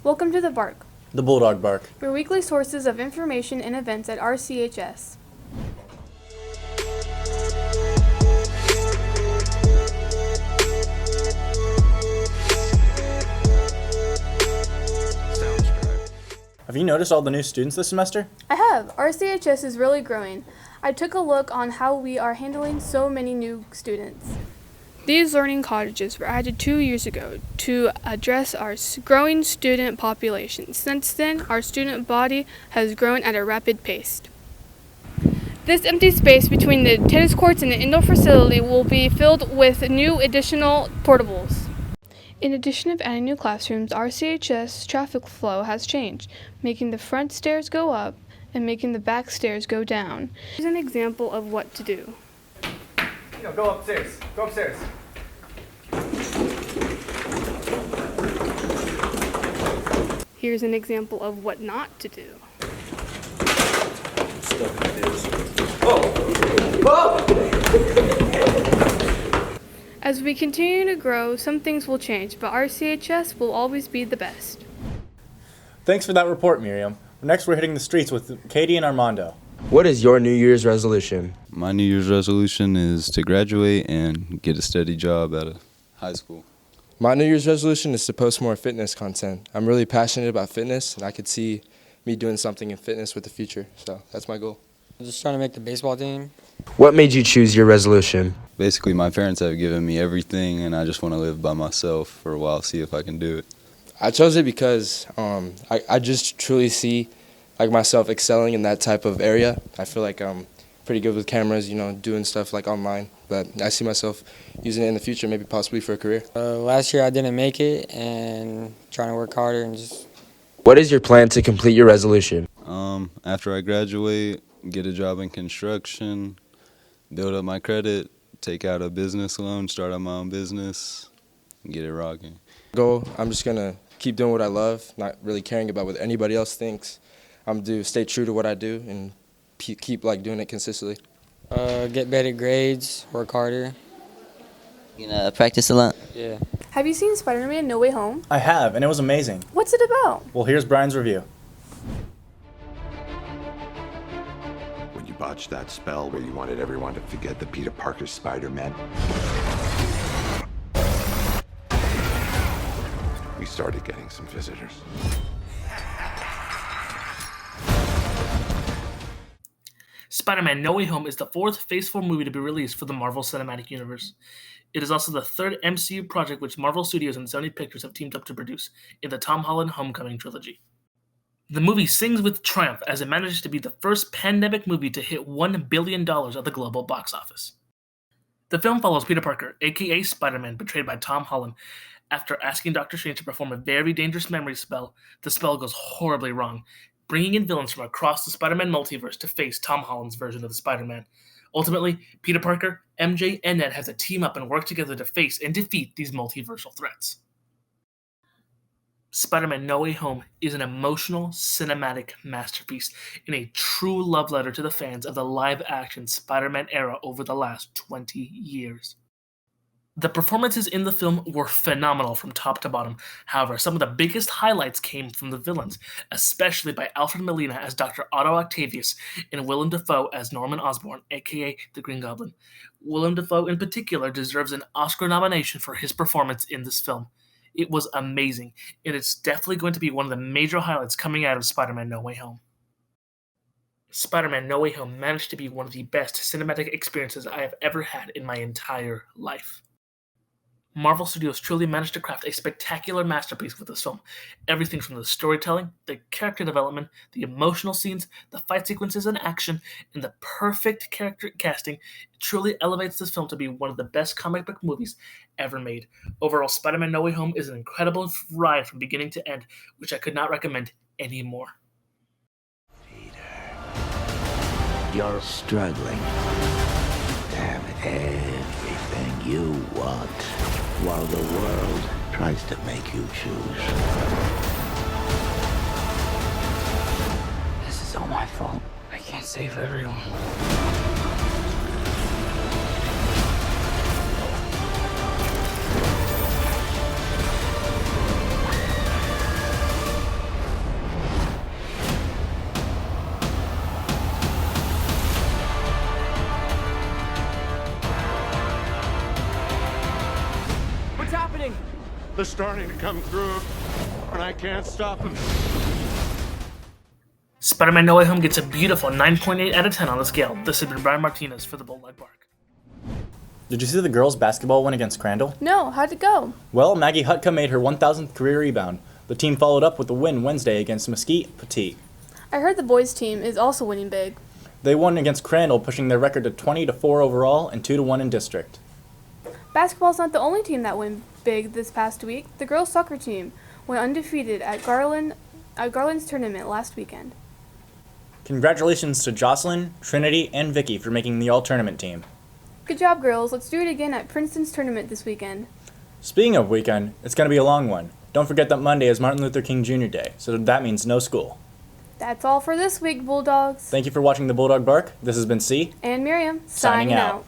Welcome to the Bark, The Bulldog Bark. your weekly sources of information and events at RCHS. Have you noticed all the new students this semester? I have. RCHS is really growing. I took a look on how we are handling so many new students. These learning cottages were added 2 years ago to address our growing student population. Since then, our student body has grown at a rapid pace. This empty space between the tennis courts and the indoor facility will be filled with new additional portables. In addition of adding new classrooms, RCHS traffic flow has changed, making the front stairs go up and making the back stairs go down. Here's an example of what to do. Go upstairs. Go upstairs. Here's an example of what not to do. As we continue to grow, some things will change, but RCHS will always be the best. Thanks for that report, Miriam. Next, we're hitting the streets with Katie and Armando. What is your New Year's resolution? My New Year's resolution is to graduate and get a steady job at a high school. My New Year's resolution is to post more fitness content. I'm really passionate about fitness, and I could see me doing something in fitness with the future, so that's my goal. I'm just trying to make the baseball team. What made you choose your resolution? Basically, my parents have given me everything, and I just want to live by myself for a while, see if I can do it. I chose it because I just truly see myself excelling in that type of area. I feel like I'm pretty good with cameras, doing stuff like online, but I see myself using it in the future, maybe possibly for a career. Last year I didn't make it, and trying to work harder and just... What is your plan to complete your resolution? After I graduate, get a job in construction, build up my credit, take out a business loan, start out my own business, and get it rocking. I'm just going to keep doing what I love, not really caring about what anybody else thinks. I'm going to stay true to what I do and keep doing it consistently. Get better grades, work harder. You gonna practice a lot? Yeah. Have you seen Spiderman No Way Home? I have, and it was amazing. What's it about? Well, here's Brian's review. When you botched that spell where you wanted everyone to forget the Peter Parker Spider-Man, we started getting some visitors. Spider-Man No Way Home is the fourth Phase 4 movie to be released for the Marvel Cinematic Universe. It is also the third MCU project which Marvel Studios and Sony Pictures have teamed up to produce in the Tom Holland Homecoming trilogy. The movie sings with triumph as it manages to be the first pandemic movie to hit $1 billion at the global box office. The film follows Peter Parker, aka Spider-Man, betrayed by Tom Holland. After asking Dr. Strange to perform a very dangerous memory spell, the spell goes horribly wrong, bringing in villains from across the Spider-Man multiverse to face Tom Holland's version of the Spider-Man. Ultimately, Peter Parker, MJ, and Ned have to team up and work together to face and defeat these multiversal threats. Spider-Man No Way Home is an emotional, cinematic masterpiece and a true love letter to the fans of the live-action Spider-Man era over the last 20 years. The performances in the film were phenomenal from top to bottom. However, some of the biggest highlights came from the villains, especially by Alfred Molina as Dr. Otto Octavius and Willem Dafoe as Norman Osborn, aka the Green Goblin. Willem Dafoe in particular deserves an Oscar nomination for his performance in this film. It was amazing, and it's definitely going to be one of the major highlights coming out of Spider-Man No Way Home. Spider-Man No Way Home managed to be one of the best cinematic experiences I have ever had in my entire life. Marvel Studios truly managed to craft a spectacular masterpiece with this film. Everything from the storytelling, the character development, the emotional scenes, the fight sequences and action, and the perfect character casting truly elevates this film to be one of the best comic book movies ever made. Overall, Spider-Man No Way Home is an incredible ride from beginning to end, which I could not recommend any more. Peter, you're struggling to have everything you want, while the world tries to make you choose. This is all my fault. I can't save everyone. They're starting to come through, and I can't stop them. Spider-Man No Way Home gets a beautiful 9.8 out of 10 on the scale. This has been Bryan Martinez for the Bulldog Bark. Did you see the girls' basketball win against Crandall? No, how'd it go? Well, Maggie Hutka made her 1,000th career rebound. The team followed up with a win Wednesday against Mesquite Petit. I heard the boys' team is also winning big. They won against Crandall, pushing their record to 20-4 overall and 2-1 in district. Basketball's not the only team that went big this past week. The girls' soccer team went undefeated at Garland's tournament last weekend. Congratulations to Jocelyn, Trinity, and Vicky for making the all-tournament team. Good job, girls. Let's do it again at Princeton's tournament this weekend. Speaking of weekend, it's going to be a long one. Don't forget that Monday is Martin Luther King Jr. Day, so that means no school. That's all for this week, Bulldogs. Thank you for watching the Bulldog Bark. This has been C. And Miriam, signing out.